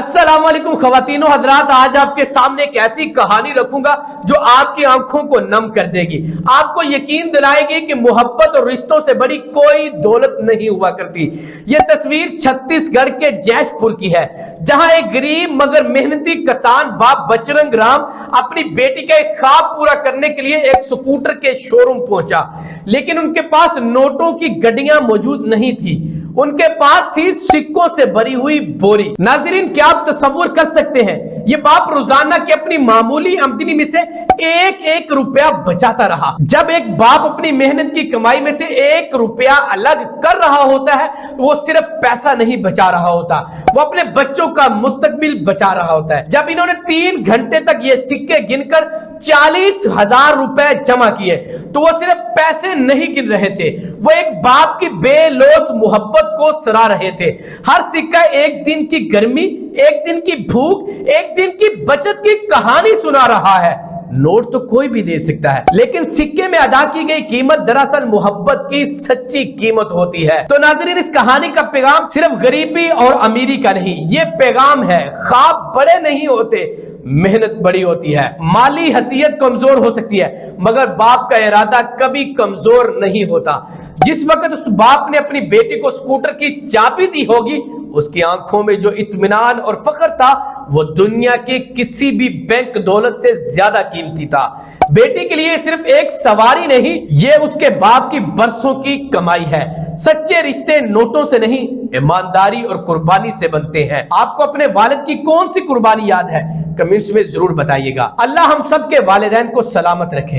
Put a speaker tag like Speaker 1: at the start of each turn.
Speaker 1: अस्सलाम वालेकुम ख़वातीनो हज़रात, आज आपके सामने एक ऐसी कहानी रखूंगा जो आपकी आंखों को नम कर देगी, आपको यकीन दिलाएगी कि मोहब्बत और रिश्तों से बड़ी कोई दौलत नहीं हुआ करती। यह तस्वीर छत्तीसगढ़ के जैसपुर की है, जहां एक गरीब मगर मेहनती किसान बाप बजरंग राम अपनी बेटी का एक ख्वाब पूरा करने के लिए एक स्कूटर के शोरूम पहुंचा, लेकिन उनके पास नोटों की गड्डियां मौजूद नहीं थी, उनके पास थी सिक्कों से भरी हुई बोरी। नाज़रीन, क्या आप तसव्वुर कर सकते हैं, ये बाप रोजाना की अपनी मामूली आमदनी में से एक एक रुपया बचाता रहा। जब एक बाप अपनी मेहनत की कमाई में से एक रुपया अलग कर रहा होता है, वो सिर्फ पैसा नहीं बचा रहा होता, वो अपने बच्चों का मुस्तकबिल बचा रहा होता है। जब इन्होंने 3 घंटे तक ये सिक्के गिनकर 40,000 रुपए जमा किए, तो वो सिर्फ पैसे नहीं गिन रहे थे, वो एक बाप की बेलौस मोहब्बत को सराह रहे थे। हर सिक्का एक दिन की गर्मी, एक दिन की भूख, एक दिन की बचत की कहानी सुना रहा है। नोट तो कोई भी दे सकता है, लेकिन सिक्के में अदा की गई कीमत दरअसल मोहब्बत की सच्ची कीमत होती है। तो नाज़रीन, इस कहानी का पैगाम सिर्फ गरीबी और अमीरी का नहीं, ये पैगाम है ख्वाब बड़े नहीं होते, मेहनत बड़ी होती है। माली हैसियत कमजोर हो सकती है, मगर बाप का इरादा कभी कमजोर नहीं होता। जिस वक्त उस बाप ने अपनी बेटी को स्कूटर की चाबी दी होगी, उसकी आंखों में जो इत्मीनान और फख्र था, वो दुनिया के किसी भी बैंक दौलत से ज्यादा कीमती था। बेटी के लिए सिर्फ एक सवारी नहीं, ये उसके बाप की बरसों की कमाई है। सच्चे रिश्ते नोटों से नहीं, ईमानदारी और कुर्बानी से बनते हैं। आपको अपने वालिद की कौन सी कुर्बानी याद है, कमेंट्स में जरूर बताइएगा। अल्लाह हम सब के वालिदैन को सलामत रखे।